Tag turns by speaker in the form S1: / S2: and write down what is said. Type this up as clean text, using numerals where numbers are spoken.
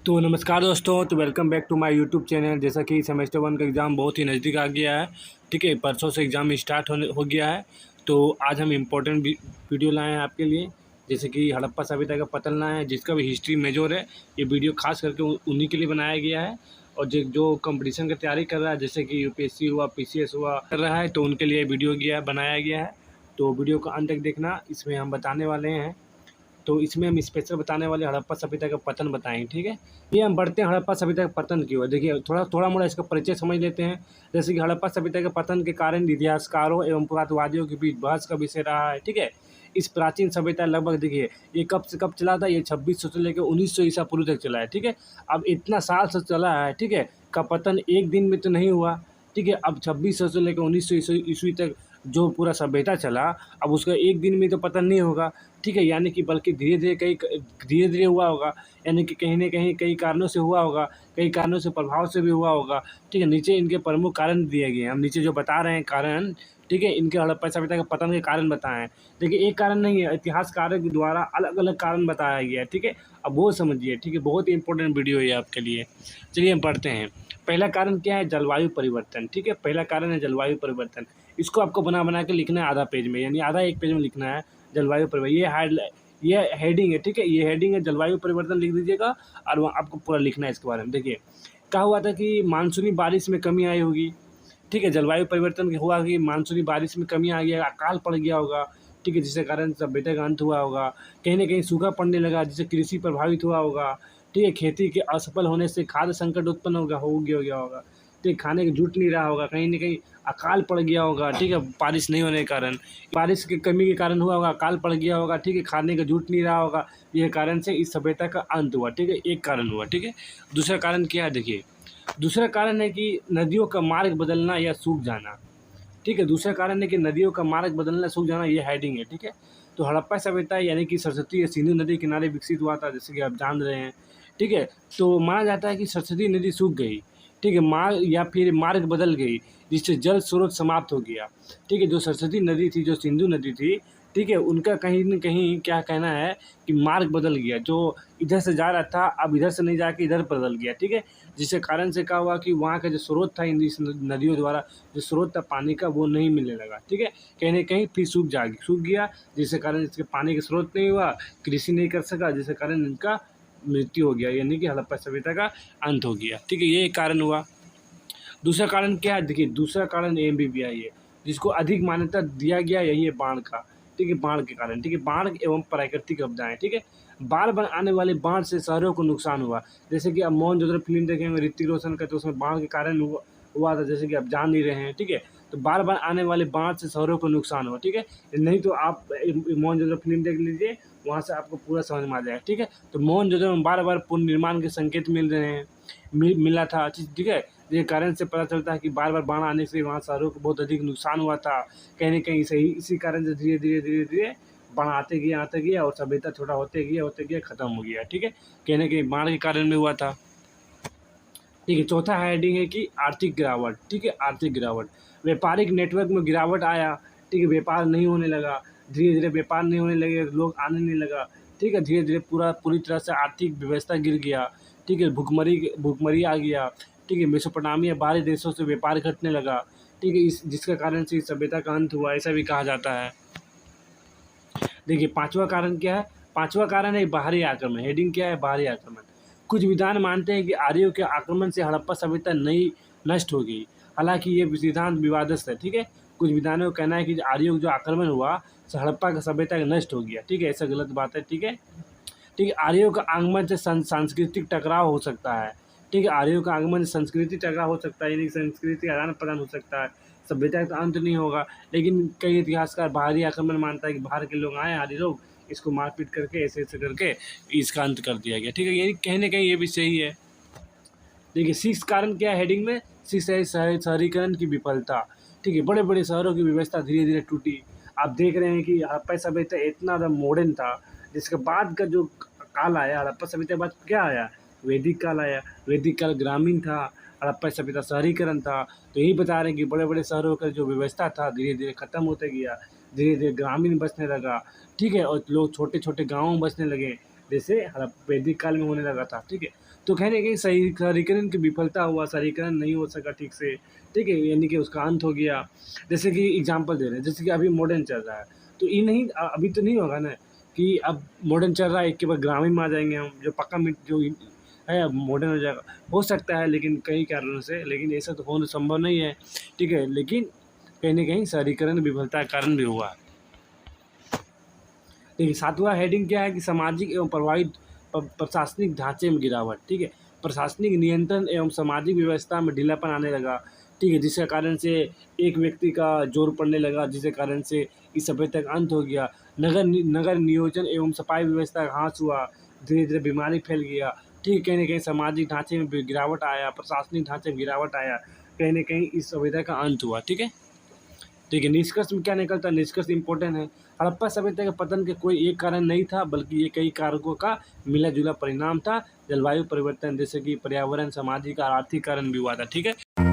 S1: तो नमस्कार दोस्तों, तो welcome back to my YouTube channel. जैसा कि सेमेस्टर 1 का एग्ज़ाम बहुत ही नज़दीक आ गया है। ठीक है, परसों से एग्ज़ाम स्टार्ट हो गया है। तो आज हम इम्पोर्टेंट वीडियो लाए हैं आपके लिए। जैसे कि हड़प्पा सभ्यता का पतन लाए हैं, जिसका भी हिस्ट्री मेजर है। ये वीडियो खास करके उन्हीं के लिए बनाया गया है। और जो कंपटीशन की तैयारी कर रहा है, जैसे कि यूपीएससी हुआ, पीसीएस हुआ, कर रहा है, तो उनके लिए वीडियो बनाया गया है। तो वीडियो को अंत तक देखना, इसमें हम बताने वाले हैं। तो इसमें हम स्पेशल बताने वाले हड़प्पा सभ्यता का पतन बताएंगे। ठीक है, ये हम बढ़ते हैं हड़प्पा सभ्यता का पतन की ओर। देखिए, थोड़ा मोड़ा इसका परिचय समझ लेते हैं। जैसे कि हड़प्पा सभ्यता के पतन के कारण इतिहासकारों एवं पुरातत्ववादियों के बीच बहस का विषय रहा है। ठीक है, इस प्राचीन सभ्यता लगभग, देखिए, ये कब से कब चला था। ये 2600 से लेकर 1900 ईसा पूर्व तक चला है। ठीक है, अब इतना साल से चला है। ठीक है, का पतन एक दिन में तो नहीं हुआ। ठीक है, अब 2600 से लेकर 1900 ईस्वी तक जो पूरा सभ्यता चला, अब उसका एक दिन में तो पतन नहीं होगा। ठीक है, यानी कि बल्कि धीरे धीरे हुआ होगा। यानी कि कहीं न कहीं कई कारणों से हुआ होगा, कई कारणों से प्रभाव से भी हुआ होगा। ठीक है, नीचे इनके प्रमुख कारण दिए गए हैं। हम नीचे जो बता रहे हैं कारण, ठीक है, इनके हड़प्पा सभ्यता के पतन के कारण बताएँ हैं। देखिए, एक कारण नहीं है, इतिहासकारों के द्वारा अलग-अलग कारण बताया गया है। ठीक है, अब वो समझिए। ठीक है, बहुत ही इंपॉर्टेंट वीडियो है ये आपके लिए। चलिए हम पढ़ते हैं। पहला कारण क्या है? जलवायु परिवर्तन। ठीक है, पहला कारण है जलवायु परिवर्तन। इसको आपको बना के लिखना है आधा पेज में, यानी आधा एक पेज में लिखना है। जलवायु परिवर्तन, ये हेडिंग है। ठीक है, ये हेडिंग है, जलवायु परिवर्तन लिख दीजिएगा। और वहाँ आपको पूरा लिखना है इसके बारे में। देखिए, क्या हुआ था कि मानसूनी बारिश में कमी आई होगी। ठीक है, जलवायु परिवर्तन हुआ कि मानसूनी बारिश में कमी आ गया, अकाल पड़ गया होगा। ठीक है, जिसके कारण सभ्यता का अंत हुआ होगा। कहीं न कहीं सूखा पड़ने लगा, जिससे कृषि प्रभावित हुआ होगा। ठीक है, खेती के असफल होने से खाद्य संकट उत्पन्न हो गया होगा। ठीक है, खाने को जुट नहीं रहा होगा, कहीं न कहीं अकाल पड़ गया होगा। ठीक है, बारिश नहीं होने के कारण, बारिश की कमी के कारण हुआ होगा, अकाल पड़ गया होगा। ठीक है, खाने का जुट नहीं रहा होगा। ये कारण से इस सभ्यता का अंत हुआ। ठीक है, एक कारण हुआ। ठीक है, दूसरा कारण क्या है? देखिए, दूसरा कारण है कि नदियों का मार्ग बदलना या सूख जाना। ठीक है, दूसरा कारण है कि नदियों का मार्ग बदलना, सूख जाना, ये हेडिंग है। ठीक है, तो हड़प्पा सभ्यता यानी कि सरस्वती या सिंधु नदी किनारे विकसित हुआ था, जैसे कि आप जान रहे हैं। ठीक है, तो माना जाता है कि सरस्वती नदी सूख गई। ठीक है, मार्ग बदल गई, जिससे जल स्रोत समाप्त हो गया। ठीक है, जो सरस्वती नदी थी, जो सिंधु नदी थी, ठीक है, उनका कहीं न कहीं क्या कहना है कि मार्ग बदल गया। जो इधर से जा रहा था, अब इधर से नहीं जाके इधर बदल गया। ठीक है, जिसके कारण से क्या हुआ कि वहाँ का जो स्रोत था, इन इस नदियों द्वारा जो स्रोत था पानी का, वो नहीं मिलने लगा। ठीक है, कहीं न कहीं फिर सूख गया, जिसके कारण इसके पानी का स्रोत नहीं हुआ, कृषि नहीं कर सका, जिसके कारण इनका मृत्यु हो गया, यानी कि हड़प्पा सभ्यता का अंत हो गया। ठीक है, ये एक कारण हुआ। दूसरा कारण क्या है? देखिए, दूसरा कारण एमबीबीआई है, जिसको अधिक मान्यता दिया गया, यही है बाढ़ का। ठीक है, बाढ़ के कारण। ठीक है, बाढ़ एवं प्राकृतिक आपदाएँ। ठीक है, बार-बार आने वाले बाढ़ से शहरों को नुकसान हुआ। जैसे कि आप मोहनजोदड़ो फ़िल्म देखेंगे ऋतिक रोशन का, तो उसमें बाढ़ के कारण हुआ था, जैसे कि आप जान ही रहे हैं। ठीक है, तो बार-बार आने वाले बाढ़ से शहरों को नुकसान हुआ। ठीक है, नहीं तो आप मोहनजोदड़ो फ़िल्म देख लीजिए, वहाँ से आपको पूरा समझ में आ जाएगा। ठीक है, तो मोहनजोदड़ो में बार-बार पुनर्निर्माण के संकेत मिल रहे हैं, मिला था। ठीक है, ये कारण से पता चलता है कि बार-बार बाढ़ आने से वहाँ शहरों को बहुत अधिक नुकसान हुआ था। कहीं न कहीं इसी कारण से धीरे-धीरे बाढ़ आते गया और सभ्यता छोटा होते गया, खत्म हो गया। ठीक है, कहीं न कहीं बाढ़ के कारण भी हुआ था। ठीक है, चौथा हेडिंग है कि आर्थिक गिरावट। ठीक है, आर्थिक गिरावट, व्यापारिक नेटवर्क में गिरावट आया। ठीक है, व्यापार नहीं होने लगा, धीरे-धीरे व्यापार नहीं होने लगे, लोग आने नहीं लगा। ठीक है, धीरे-धीरे पूरी तरह से आर्थिक व्यवस्था गिर गया। ठीक है, भुखमरी आ गया। ठीक है, मेसोपोटामिया बाहरी देशों से व्यापार घटने लगा। ठीक है, जिसके कारण से इस सभ्यता का अंत हुआ, ऐसा भी कहा जाता है। देखिए, पाँचवां कारण क्या है? पाँचवां कारण है बाहरी आक्रमण। हेडिंग क्या है? बाहरी आक्रमण। कुछ विद्वान मानते हैं कि आर्यों के आक्रमण से हड़प्पा सभ्यता नष्ट हो गई। हालांकि ये सिद्धांत विवादस्त है। ठीक है, कुछ विद्वानों का कहना है कि आर्यों का जो आक्रमण हुआ, से हड़प्पा का सभ्यता नष्ट हो गया। ठीक है, ऐसा गलत बात है। ठीक है, ठीक है, आर्यों का आगमन से सांस्कृतिक टकराव हो सकता है। ठीक है, आर्यों का आगमन से सांस्कृतिक टकराव हो सकता है, यानी संस्कृति आदान प्रदान हो सकता है। सभ्यता का तो अंत नहीं होगा। लेकिन कई इतिहासकार बाहरी आक्रमण मानता है कि बाहर के लोग आए, आर्य लोग, इसको मारपीट करके ऐसे करके इसका अंत कर दिया गया। ठीक है, यानी कहीं ना कहीं ये भी सही है। देखिए, सिक्स कारण क्या है हेडिंग में? सिक्स है शहरीकरण की विफलता। ठीक है, बड़े बड़े शहरों की व्यवस्था धीरे धीरे टूटी। आप देख रहे हैं कि हड़प्पा सभ्यता इतना ज़्यादा मॉडर्न था, जिसके बाद का जो काल आया, हड़प्पा सभ्यता के बाद क्या आया? वैदिक काल आया। वैदिक काल ग्रामीण था, हड़प्पा सभ्यता शहरीकरण था। तो यही बता रहे हैं कि बड़े बड़े शहरों का जो व्यवस्था था धीरे धीरे खत्म होते गया, धीरे धीरे ग्रामीण बसने लगा। ठीक है, और लोग छोटे छोटे गाँवों में बसने लगे, जैसे वैदिक काल में होने लगा था। ठीक है, तो कहीं न कहीं सही शहरीकरण की विफलता हुआ, शहरीकरण नहीं हो सका ठीक से, ठीक है? यानी कि उसका अंत हो गया। जैसे कि एग्ज़ाम्पल दे रहे हैं, जैसे कि अभी मॉडर्न चल रहा है, तो ये नहीं अभी तो नहीं होगा ना कि अब मॉडर्न चल रहा है, एक के बाद ग्रामीण में आ जाएँगे हम, जो पक्का मिट जो है अब मॉडर्न हो जाएगा। हो सकता है लेकिन कई कारणों से, लेकिन ऐसा तो होना संभव नहीं है, ठीक है? लेकिन कहीं न कहीं शहरीकरण विफलता का कारण भी हुआ। देखिए 7वां हेडिंग क्या है कि सामाजिक एवं प्रशासनिक ढांचे में गिरावट, ठीक है? प्रशासनिक नियंत्रण एवं सामाजिक व्यवस्था में ढीलापन आने लगा, ठीक है? जिसके कारण से एक व्यक्ति का जोर पड़ने लगा, जिसके कारण से इस सभ्यता का अंत हो गया। नगर नियोजन एवं सफाई व्यवस्था का ह्रास हुआ, धीरे-धीरे बीमारी फैल गया, ठीक है? कहीं न कहीं सामाजिक ढांचे में भी गिरावट आया, प्रशासनिक ढांचे में गिरावट आया, कहीं न कहीं इस सभ्यता का अंत हुआ, ठीक है? देखिए निष्कर्ष में क्या निकलता है, निष्कर्ष इम्पोर्टेंट है। हड़प्पा सभ्यता के पतन के कोई एक कारण नहीं था, बल्कि ये कई कारकों का मिला-जुला परिणाम था। जलवायु परिवर्तन जैसे कि पर्यावरण, सामाजिक और आर्थिक कारण भी हुआ था, ठीक है?